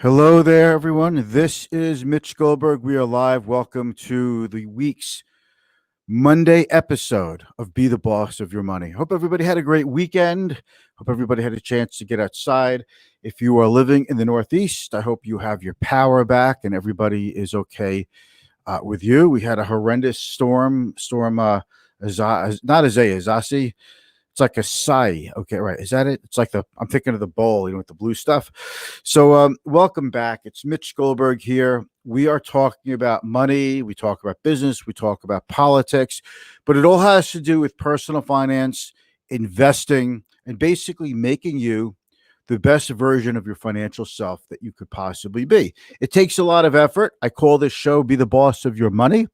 Hello there, everyone. This is Mitch Goldberg. We are live. Welcome to the week's Monday episode of Be the Boss of Your Money. Hope everybody had a great weekend. Hope everybody had a chance to get outside. If you are living in the Northeast, I hope you have your power back and everybody is okay with you. We had a horrendous storm, not Azasi. It's like a sai. Okay, right. Is that it? It's like I'm thinking of the bowl, with the blue stuff. So, welcome back. It's Mitch Goldberg here. We are talking about money. We talk about business. We talk about politics, but it all has to do with personal finance, investing, and basically making you the best version of your financial self that you could possibly be. It takes a lot of effort. I call this show Be the Boss of Your Money,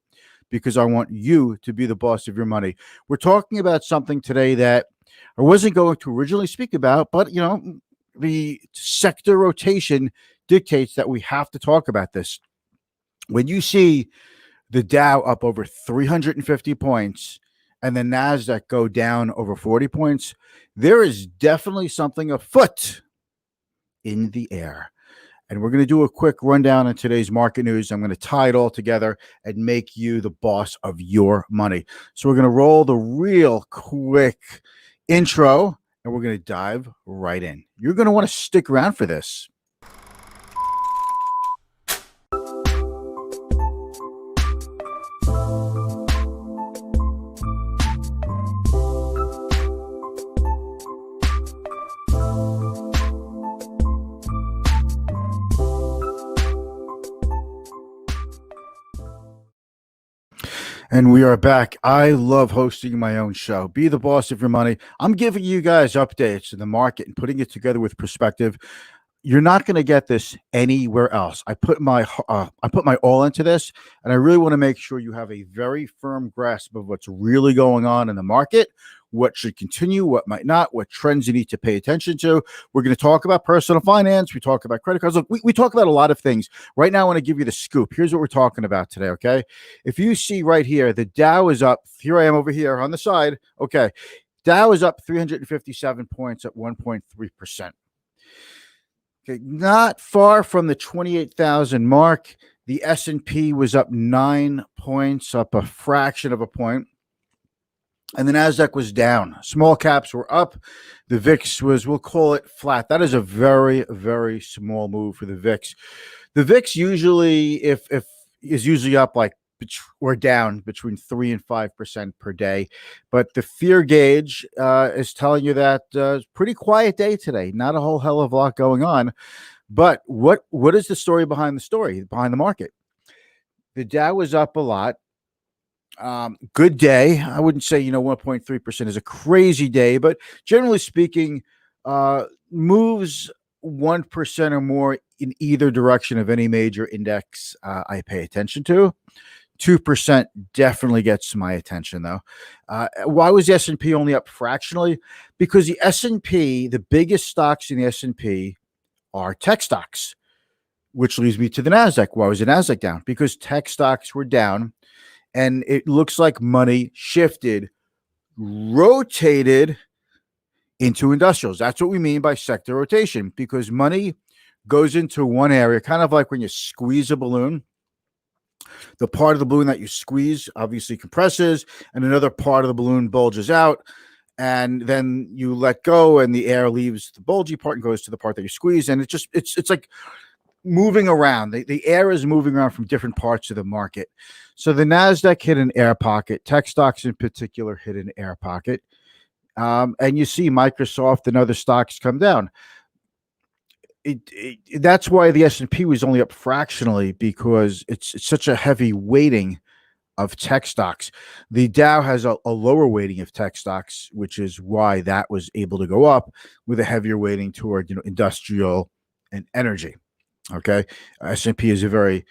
because I want you to be the boss of your money. We're talking about something today that I wasn't going to originally speak about, but the sector rotation dictates that we have to talk about this. When you see the Dow up over 350 points and the NASDAQ go down over 40 points, there is definitely something afoot in the air. And we're going to do a quick rundown on today's market news. I'm going to tie it all together and make you the boss of your money. So we're going to roll the real quick intro and we're going to dive right in. You're going to want to stick around for this. And we are back. I love hosting my own show. Be the boss of your money. I'm giving you guys updates in the market and putting it together with perspective. You're not going to get this anywhere else. I put my all into this, and I really want to make sure you have a very firm grasp of what's really going on in the market, what should continue, what might not, what trends you need to pay attention to. We're going to talk about personal finance. We talk about credit cards. Look, we talk about a lot of things. Right now, I want to give you the scoop. Here's what we're talking about today, okay? If you see right here, the Dow is up. Here I am over here on the side. Okay. Dow is up 357 points at 1.3%. Okay, not far from the 28,000 mark. The S&P was up 9 points, up a fraction of a point. And the NASDAQ was down. Small caps were up. The VIX was, we'll call it flat. That is a very, very small move for the VIX. The VIX usually, if is usually up like or down between 3 and 5% per day. But the fear gauge is telling you that it's a pretty quiet day today. Not a whole hell of a lot going on. But what is the story behind the market? The Dow was up a lot. Good day. I wouldn't say, 1.3% is a crazy day, but generally speaking, moves 1% or more in either direction of any major index I pay attention to. 2% definitely gets my attention, though. Why was the S&P only up fractionally? Because the S&P, the biggest stocks in the S&P are tech stocks, which leads me to the NASDAQ. Why was the NASDAQ down? Because tech stocks were down, and it looks like money shifted, rotated into industrials. That's what we mean by sector rotation, because money goes into one area, kind of like when you squeeze a balloon. The part of the balloon that you squeeze obviously compresses, and another part of the balloon bulges out, and then you let go, and the air leaves the bulgy part and goes to the part that you squeeze, and it's like moving around. The air is moving around from different parts of the market. So the NASDAQ hit an air pocket. Tech stocks in particular hit an air pocket, and you see Microsoft and other stocks come down. That's why the S&P was only up fractionally, because it's such a heavy weighting of tech stocks. The Dow has a lower weighting of tech stocks, which is why that was able to go up with a heavier weighting toward industrial and energy. Okay, S&P is a very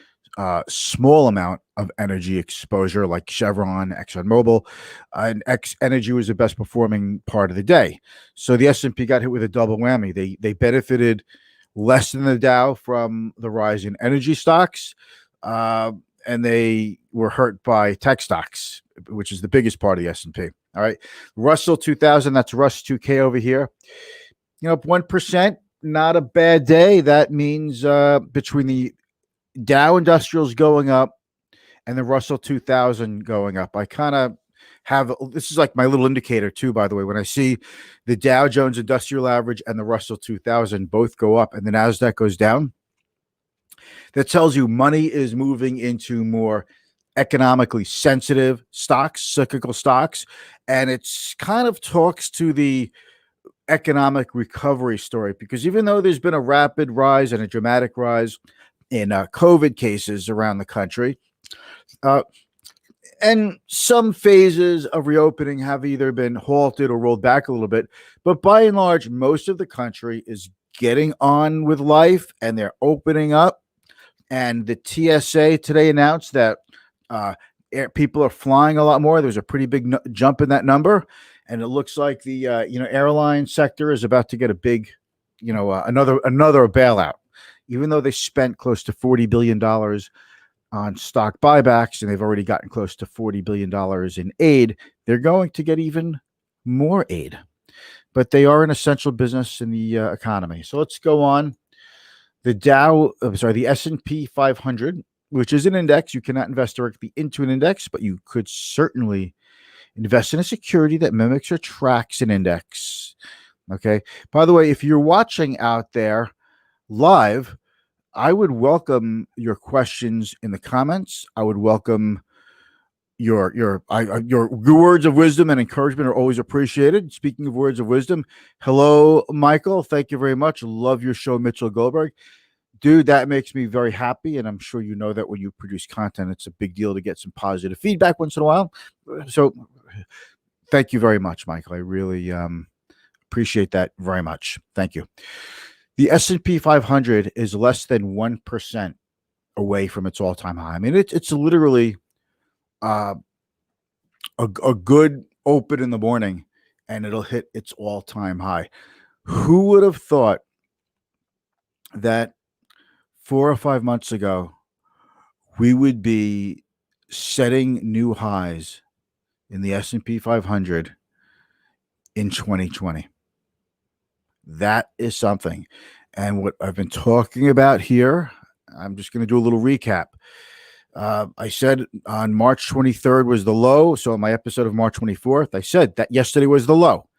small amount of energy exposure, like Chevron, ExxonMobil, and Energy was the best performing part of the day. So the S&P got hit with a double whammy. They benefited less than the Dow from the rise in energy stocks, and they were hurt by tech stocks, which is the biggest part of the S&P. All right, Russell 2000, that's Russ 2K over here. Up 1%. not a bad day. That means between the Dow Industrials going up and the Russell 2000 going up, I kind of have this is like my little indicator too, by the way. When I see the Dow Jones Industrial Average and the Russell 2000 both go up and the NASDAQ goes down, that tells you money is moving into more economically sensitive stocks, cyclical stocks. And it's kind of talks to the economic recovery story, because even though there's been a rapid rise and a dramatic rise in COVID cases around the country, and some phases of reopening have either been halted or rolled back a little bit, but by and large, most of the country is getting on with life and they're opening up. And the TSA today announced that people are flying a lot more. There's a pretty big jump in that number, and it looks like the airline sector is about to get a big, another bailout. Even though they spent close to $40 billion on stock buybacks, and they've already gotten close to $40 billion in aid, they're going to get even more aid. But they are an essential business in the economy. So let's go on. The S&P 500, which is an index. You cannot invest directly into an index, but you could certainly invest in a security that mimics or tracks an index. Okay. By the way, if you're watching out there live, I would welcome your questions in the comments. I would welcome your words of wisdom and encouragement are always appreciated. Speaking of words of wisdom, hello, Michael. Thank you very much. Love your show, Mitchell Goldberg. Dude, that makes me very happy, and I'm sure you know that when you produce content, it's a big deal to get some positive feedback once in a while. So thank you very much, Michael. I really appreciate that very much. Thank you. The S&P 500 is less than 1% away from its all-time high. I mean, it's literally a good open in the morning, and it'll hit its all-time high. Who would have thought that 4 or 5 months ago we would be setting new highs in the S&P 500 in 2020? That is something. And what I've been talking about here, I'm just going to do a little recap. I said on March 23rd was the low. So in my episode of March 24th, I said that yesterday was the low.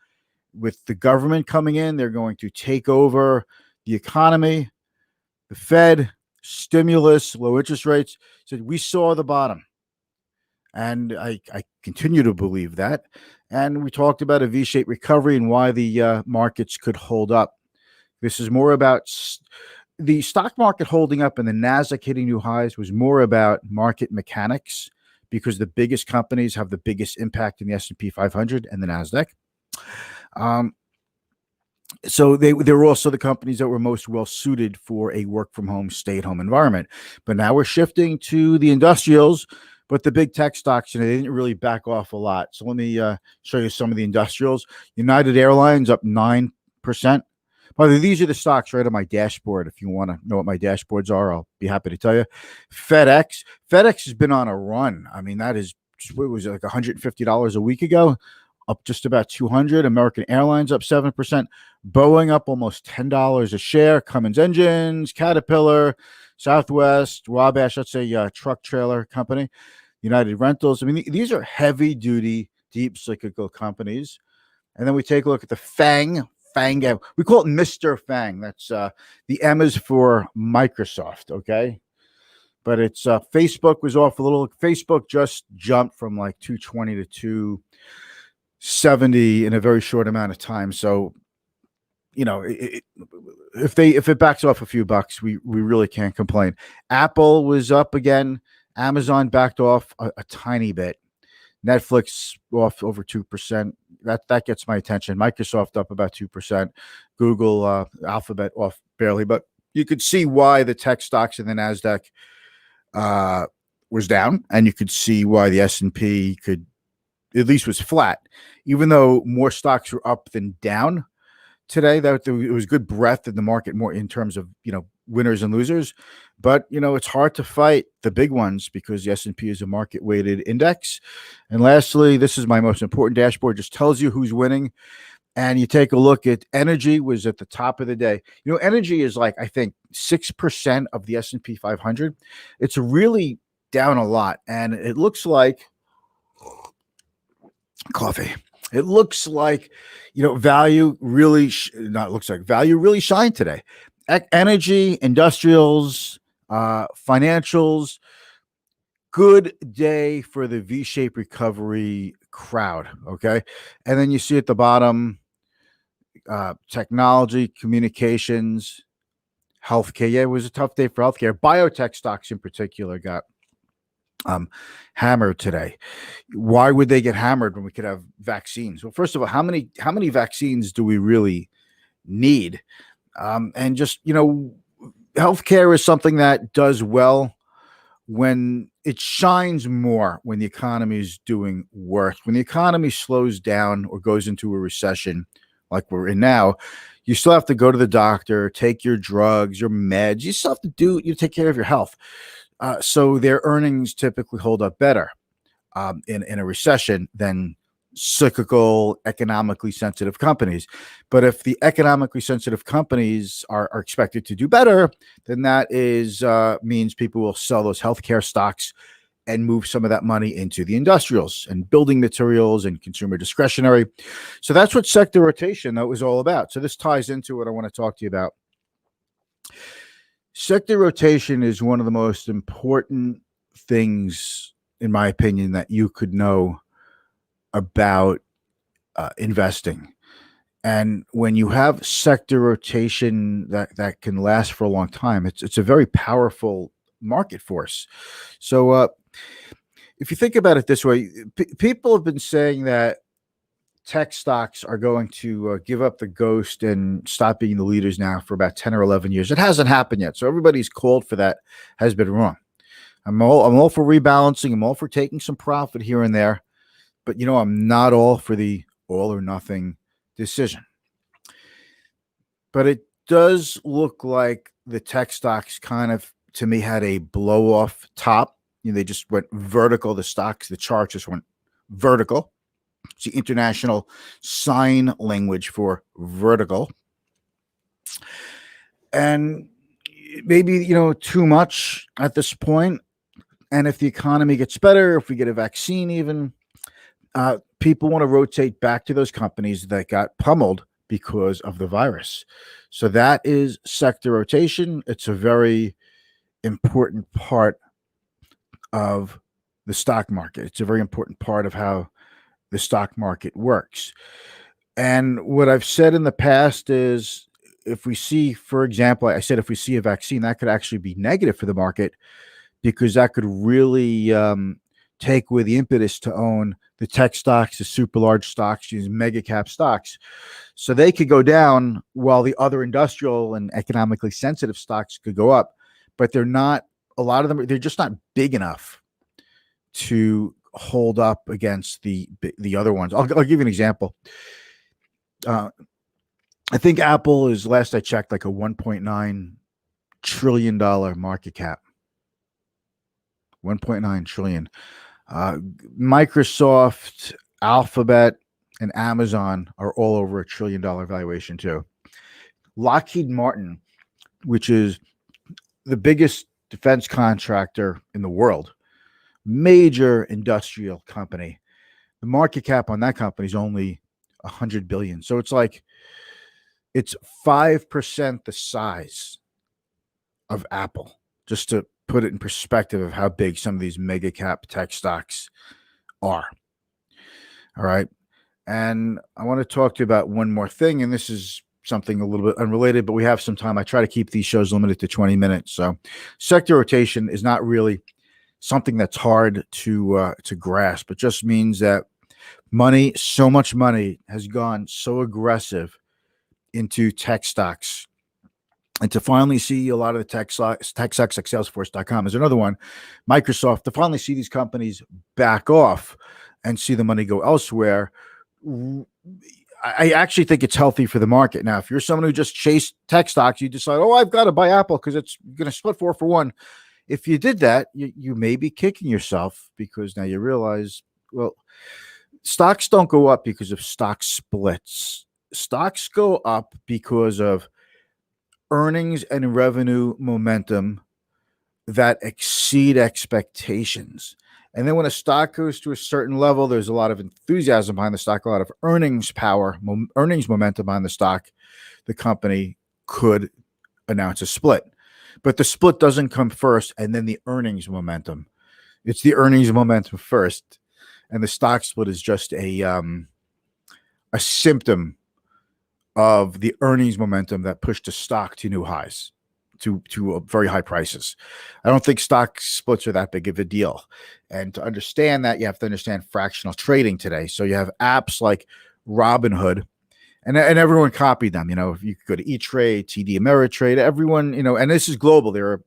With the government coming in, they're going to take over the economy, the Fed, stimulus, low interest rates. So we saw the bottom. And I continue to believe that. And we talked about a V-shaped recovery and why the markets could hold up. This is more about the stock market holding up and the NASDAQ hitting new highs was more about market mechanics, because the biggest companies have the biggest impact in the S&P 500 and the NASDAQ. So they were also the companies that were most well suited for a work from home, stay at home environment. But now we're shifting to the industrials, but the big tech stocks, they didn't really back off a lot. So let me show you some of the industrials. United Airlines up 9%. By the way, these are the stocks right on my dashboard. If you want to know what my dashboards are, I'll be happy to tell you. FedEx has been on a run. I mean, that is, what was it, like $150 a week ago? Up just about 200. American Airlines up 7%. Boeing up almost $10 a share. Cummins Engines, Caterpillar, Southwest, Wabash, let's say truck trailer company, United Rentals. I mean, these are heavy duty, deep cyclical companies. And then we take a look at the FANG. We call it Mr. FANG. That's the M is for Microsoft. Okay. But it's Facebook was off a little. Facebook just jumped from like 220 to 270 in a very short amount of time. So, if it backs off a few bucks, we really can't complain. Apple was up again. Amazon backed off a tiny bit. Netflix off over 2%. That gets my attention. Microsoft up about 2%. Google, Alphabet off barely. But you could see why the tech stocks in the NASDAQ was down, and you could see why the S&P at least was flat, even though more stocks were up than down today. That it was good breadth in the market, more in terms of winners and losers. But it's hard to fight the big ones because the S&P is a market weighted index. And lastly, this is my most important dashboard. Just tells you who's winning And you take a look at energy was at the top of the day. Energy is like, I think, 6% of the S&P 500. It's really down a lot. And it looks like coffee. It looks like, value really, not looks like, value really shined today. Energy, industrials, financials, good day for the V-shaped recovery crowd. Okay. And then you see at the bottom, technology, communications, healthcare. Yeah, it was a tough day for healthcare. Biotech stocks in particular got hammered today. Why would they get hammered when we could have vaccines? Well, first of all, how many vaccines do we really need? And just healthcare is something that does well when it shines more when the economy is doing worse. When the economy slows down or goes into a recession like we're in now, you still have to go to the doctor, take your drugs, your meds. You still have to take care of your health. So their earnings typically hold up better in a recession than cyclical, economically sensitive companies. But if the economically sensitive companies are expected to do better, then that means people will sell those healthcare stocks and move some of that money into the industrials and building materials and consumer discretionary. So that's what sector rotation that was all about. So this ties into what I want to talk to you about. Sector rotation is one of the most important things, in my opinion, that you could know about investing. And when you have sector rotation that can last for a long time, it's a very powerful market force. So if you think about it this way, people have been saying that tech stocks are going to give up the ghost and stop being the leaders now for about 10 or 11 years. It hasn't happened yet. So everybody's called for that has been wrong. I'm all for rebalancing. I'm all for taking some profit here and there. But, I'm not all for the all or nothing decision. But it does look like the tech stocks kind of, to me, had a blow off top. They just went vertical. The chart just went vertical. It's the international sign language for vertical. And maybe, too much at this point. And if the economy gets better, if we get a vaccine even, people want to rotate back to those companies that got pummeled because of the virus. So that is sector rotation. It's a very important part of the stock market. It's a very important part of how the stock market works. And what I've said in the past is if we see, for example, I said if we see a vaccine, that could actually be negative for the market because that could really take away the impetus to own the tech stocks, the super large stocks, these mega cap stocks. So they could go down while the other industrial and economically sensitive stocks could go up. But they're not, a lot of them, they're just not big enough to hold up against the other ones. I'll give you an example. I think Apple is, last I checked, like a $1.9 trillion market cap. 1.9 trillion. Microsoft, Alphabet, and Amazon are all over $1 trillion valuation too. Lockheed Martin, which is the biggest defense contractor in the world, major industrial company, the market cap on that company is only 100 billion. So it's like it's 5% the size of Apple, just to put it in perspective of how big some of these mega cap tech stocks are. All right. And I want to talk to you about one more thing, and this is something a little bit unrelated, but we have some time. I try to keep these shows limited to 20 minutes. So sector rotation is not really something that's hard to grasp. It just means that so much money has gone so aggressive into tech stocks. And to finally see a lot of the tech stocks like Salesforce.com is another one, Microsoft, to finally see these companies back off and see the money go elsewhere. I actually think it's healthy for the market. Now, if you're someone who just chased tech stocks, you decide, I've got to buy Apple because it's going to split 4 for 1. If you did that, you may be kicking yourself because now you realize, well, stocks don't go up because of stock splits. stocks go up because of earnings and revenue momentum that exceed expectations. And then when a stock goes to a certain level, there's a lot of enthusiasm behind the stock, a lot of earnings power, earnings momentum behind the stock. The company could announce a split. But the split doesn't come first and then the earnings momentum. It's the earnings momentum first. And the stock split is just a symptom of the earnings momentum that pushed the stock to new highs, to very high prices. I don't think stock splits are that big of a deal. And to understand that, you have to understand fractional trading today. So you have apps like Robinhood, and everyone copied them. If you could go to E-Trade, TD Ameritrade, everyone, and this is global. There are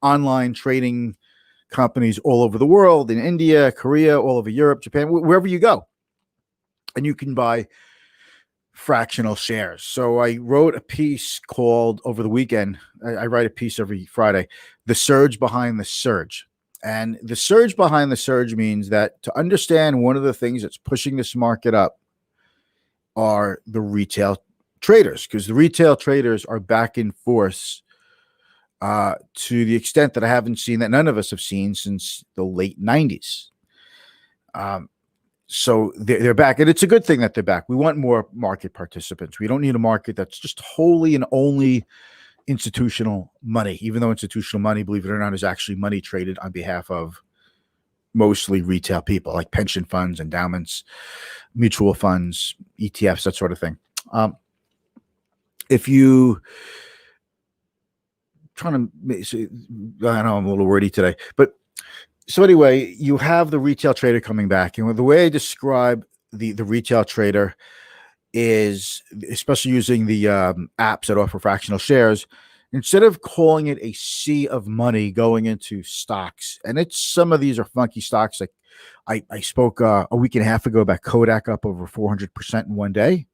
online trading companies all over the world, in India, Korea, all over Europe, Japan, wherever you go. And you can buy fractional shares. So I wrote a piece called over the weekend. I write a piece every Friday, The Surge Behind the Surge. And the surge behind the surge means that to understand one of the things that's pushing this market up are the retail traders, because the retail traders are back in force to the extent that I haven't seen, that none of us have seen since the late 90s. So they're back, and it's a good thing that they're back. We want more market participants. We don't need a market that's just wholly and only institutional money, even though institutional money, believe it or not, is actually money traded on behalf of mostly retail people, like pension funds, endowments, mutual funds, ETFs, that sort of thing. If you trying to, I know I'm a little wordy today, but so anyway, you have the retail trader coming back, and the way I describe the retail trader is, especially using the apps that offer fractional shares, instead of calling it a sea of money going into stocks, and some of these are funky stocks. Like I spoke a week and a half ago about Kodak up over 400% in one day,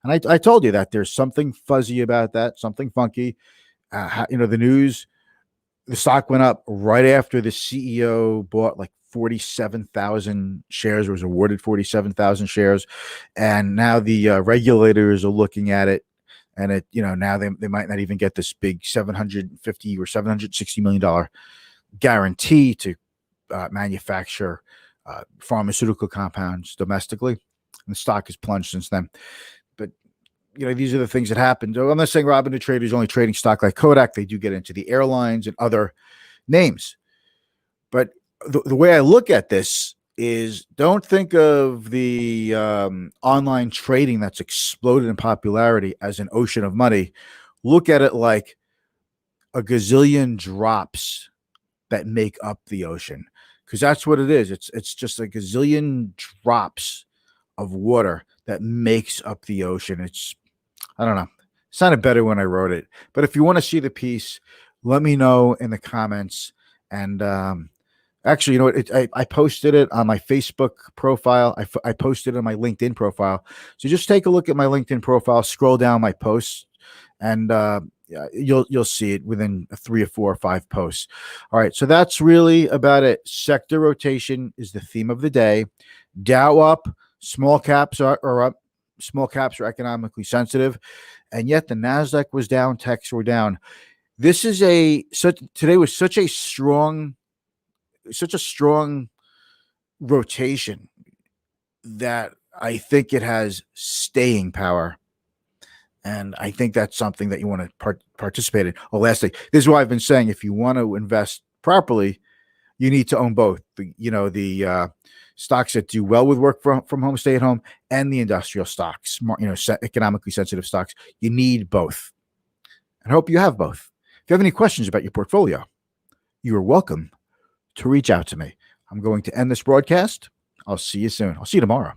and I told you that there's something fuzzy about that, something funky. The news. The stock went up right after the CEO bought like 47,000 shares, or was awarded 47,000 shares. And now the regulators are looking at it, and now they might not even get this big $750 or $760 million guarantee to manufacture pharmaceutical compounds domestically. And the stock has plunged since then. But these are the things that happen. I'm not saying Robinhood traders only trading stock like Kodak. They do get into the airlines and other names. But the way I look at this is, don't think of the online trading that's exploded in popularity as an ocean of money. Look at it like a gazillion drops that make up the ocean, because that's what it is. It's just a gazillion drops of water that makes up the ocean. I don't know. It sounded better when I wrote it. But if you want to see the piece, let me know in the comments. And actually, you know what? I posted it on my Facebook profile. I posted it on my LinkedIn profile. So just take a look at my LinkedIn profile, scroll down my posts, and you'll see it within 3 or 4 or 5 posts. All right. So that's really about it. Sector rotation is the theme of the day. Dow up, small caps are up. Small caps are economically sensitive, and yet the Nasdaq was down, techs were down. Today was such a strong rotation that I think it has staying power, and I think that's something that you want to participate in. Oh, lastly, this is why I've been saying, if you want to invest properly, you need to own both. The stocks that do well with work from home, stay at home, and the industrial stocks, economically sensitive stocks. You need both. And I hope you have both. If you have any questions about your portfolio, you are welcome to reach out to me. I'm going to end this broadcast. I'll see you soon. I'll see you tomorrow.